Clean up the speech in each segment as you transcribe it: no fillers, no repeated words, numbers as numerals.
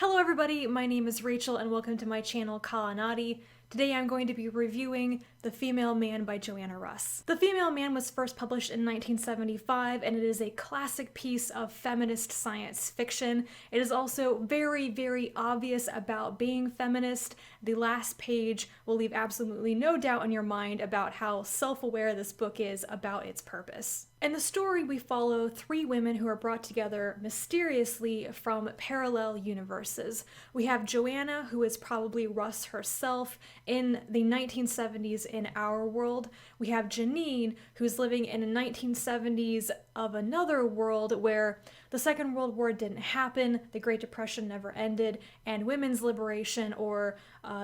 Hello everybody, my name is Rachel and welcome to my channel Kalanati. Today I'm going to be reviewing The Female Man by Joanna Russ. The Female Man was first published in 1975 and it is a classic piece of feminist science fiction. It is also very obvious about being feminist. The last page will leave absolutely no doubt in your mind about how self-aware this book is about its purpose. In the story, we follow three women who are brought together mysteriously from parallel universes. We have Joanna, who is probably Russ herself in the 1970s in our world. We have Janine, who's living in the 1970s of another world where the Second World War didn't happen, the Great Depression never ended, and women's liberation or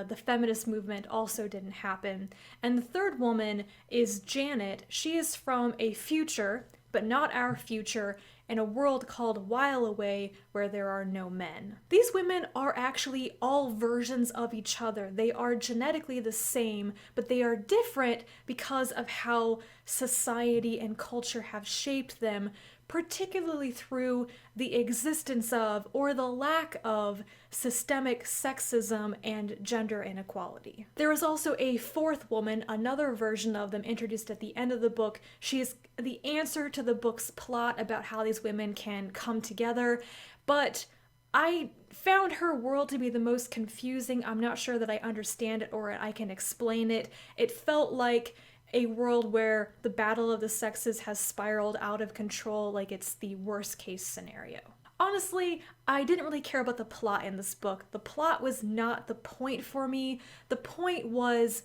the feminist movement also didn't happen. And the third woman is Janet. She is from a future, but not our future, in a world called While Away where there are no men. These women are actually all versions of each other. They are genetically the same, but they are different because of how society and culture have shaped them, particularly through the existence of, or the lack of, systemic sexism and gender inequality. There is also a fourth woman, another version of them introduced at the end of the book. She is the answer to the book's plot about how these women can come together, but I found her world to be the most confusing. I'm not sure that I understand it or I can explain it. It felt like a world where the battle of the sexes has spiraled out of control, like it's the worst case scenario. Honestly, I didn't really care about the plot in this book. The plot was not the point for me. The point was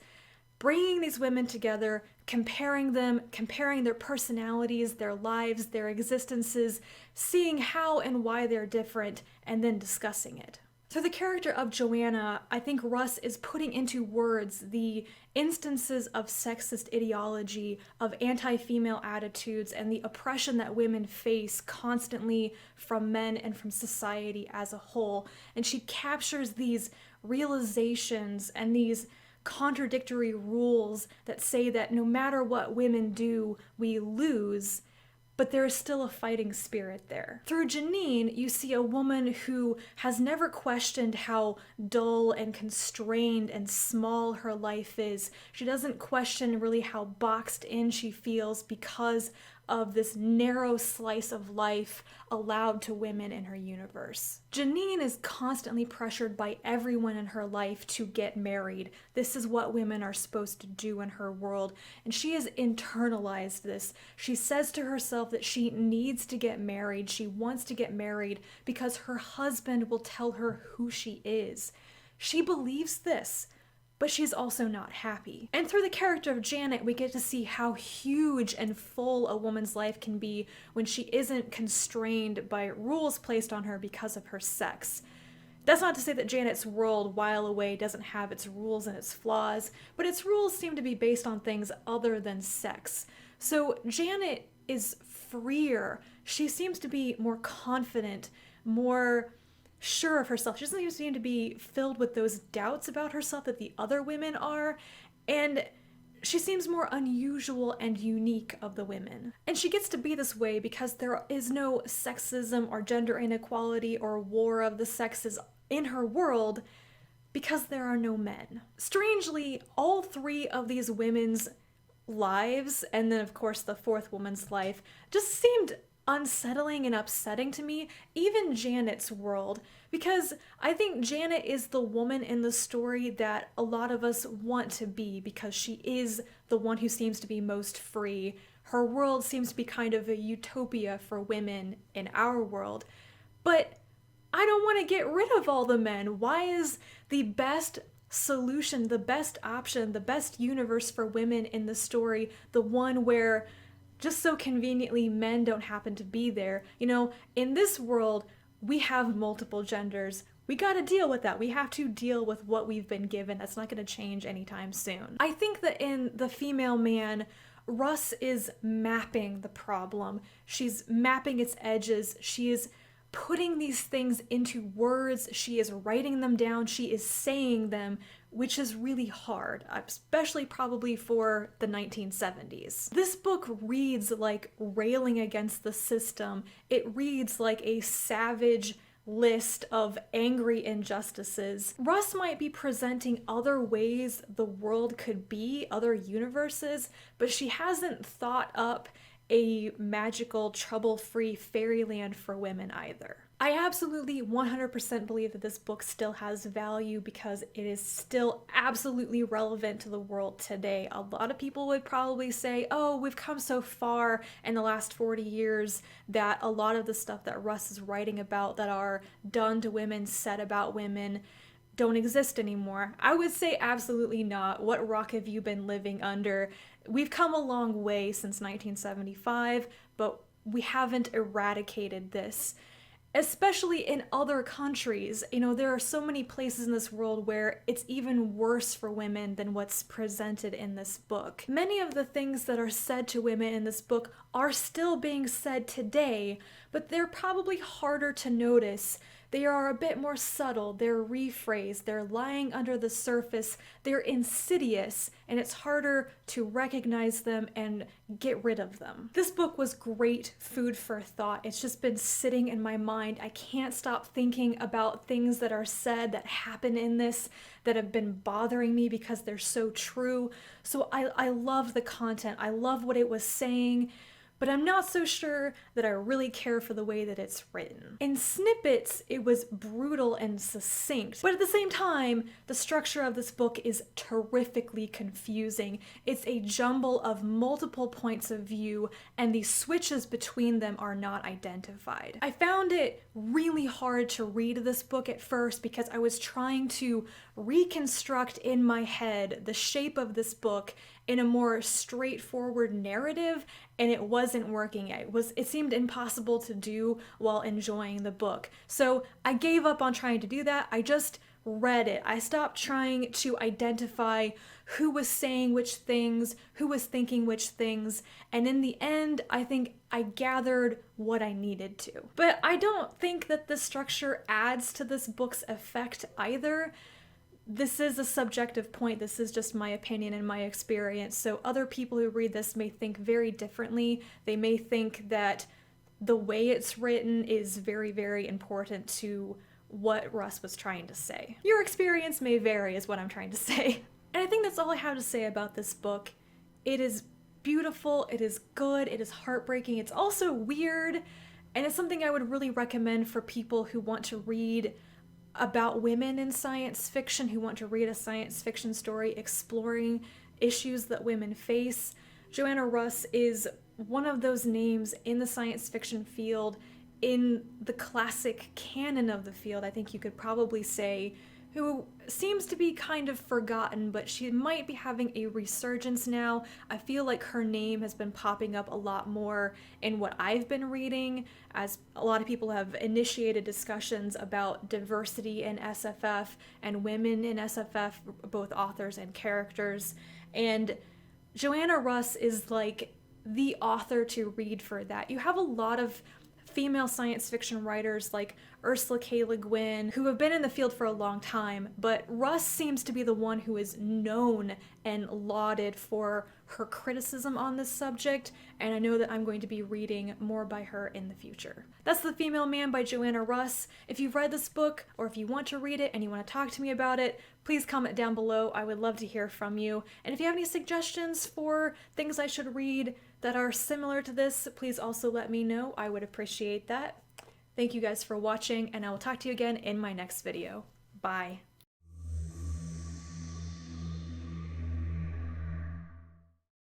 bringing these women together, comparing them, comparing their personalities, their lives, their existences, seeing how and why they're different, and then discussing it. Through the character of Joanna, I think Russ is putting into words the instances of sexist ideology, of anti-female attitudes, and the oppression that women face constantly from men and from society as a whole. And she captures these realizations and these contradictory rules that say that no matter what women do, we lose, but there is still a fighting spirit there. Through Janine, you see a woman who has never questioned how dull and constrained and small her life is. She doesn't question really how boxed in she feels because of this narrow slice of life allowed to women in her universe. Janine is constantly pressured by everyone in her life to get married. This is what women are supposed to do in her world, and she has internalized this. She says to herself that she needs to get married. She wants to get married because her husband will tell her who she is. She believes this, but she's also not happy. And through the character of Janet, we get to see how huge and full a woman's life can be when she isn't constrained by rules placed on her because of her sex. That's not to say that Janet's world, While Away, doesn't have its rules and its flaws, but its rules seem to be based on things other than sex. So Janet is freer. She seems to be more confident, more sure of herself. She doesn't seem to be filled with those doubts about herself that the other women are, and she seems more unusual and unique of the women. And she gets to be this way because there is no sexism or gender inequality or war of the sexes in her world because there are no men. Strangely, all three of these women's lives, and then of course the fourth woman's life, just seemed unsettling and upsetting to me, even Janet's world, because I think Janet is the woman in the story that a lot of us want to be because she is the one who seems to be most free. Her world seems to be kind of a utopia for women in our world, but I don't want to get rid of all the men. Why is the best solution, the best option, the best universe for women in the story the one where just so conveniently men don't happen to be there? You know, in this world, we have multiple genders. We gotta deal with that. We have to deal with what we've been given. That's not gonna change anytime soon. I think that in The Female Man, Russ is mapping the problem. She's mapping its edges. She is putting these things into words. She is writing them down. She is saying them, which is really hard, especially probably for the 1970s. This book reads like railing against the system. It reads like a savage list of angry injustices. Russ might be presenting other ways the world could be, other universes, but she hasn't thought up a magical, trouble-free fairyland for women either. I absolutely 100% believe that this book still has value because it is still absolutely relevant to the world today. A lot of people would probably say, oh, we've come so far in the last 40 years that a lot of the stuff that Russ is writing about that are done to women, said about women, don't exist anymore. I would say absolutely not. What rock have you been living under? We've come a long way since 1975, but we haven't eradicated this. Especially in other countries. You know, there are so many places in this world where it's even worse for women than what's presented in this book. Many of the things that are said to women in this book are still being said today, but they're probably harder to notice. They are a bit more subtle, they're rephrased, they're lying under the surface, they're insidious, and it's harder to recognize them and get rid of them. This book was great food for thought. It's just been sitting in my mind. I can't stop thinking about things that are said, that happen in this, that have been bothering me because they're so true. So I love the content. I love what it was saying, but I'm not so sure that I really care for the way that it's written. In snippets, it was brutal and succinct, but at the same time, the structure of this book is terrifically confusing. It's a jumble of multiple points of view, and the switches between them are not identified. I found it really hard to read this book at first because I was trying to reconstruct in my head the shape of this book in a more straightforward narrative, and it wasn't working. It seemed impossible to do while enjoying the book. So I gave up on trying to do that. I just read it. I stopped trying to identify who was saying which things, who was thinking which things, and in the end, I think I gathered what I needed to. But I don't think that the structure adds to this book's effect either. This is a subjective point. This is just my opinion and my experience. So other people who read this may think very differently. They may think that the way it's written is very, very important to what Russ was trying to say. Your experience may vary is what I'm trying to say. And I think that's all I have to say about this book. It is beautiful, it is good, it is heartbreaking, it's also weird, and it's something I would really recommend for people who want to read about women in science fiction, who want to read a science fiction story exploring issues that women face. Joanna Russ is one of those names in the science fiction field, in the classic canon of the field, I think you could probably say, who seems to be kind of forgotten, but she might be having a resurgence now. I feel like her name has been popping up a lot more in what I've been reading, as a lot of people have initiated discussions about diversity in SFF and women in SFF, both authors and characters. And Joanna Russ is like the author to read for that. You have a lot of female science fiction writers like Ursula K. Le Guin, who have been in the field for a long time, but Russ seems to be the one who is known and lauded for her criticism on this subject, and I know that I'm going to be reading more by her in the future. That's The Female Man by Joanna Russ. If you've read this book, or if you want to read it and you want to talk to me about it, please comment down below. I would love to hear from you. And if you have any suggestions for things I should read that are similar to this, please also let me know. I would appreciate that. Thank you guys for watching, and I will talk to you again in my next video. Bye.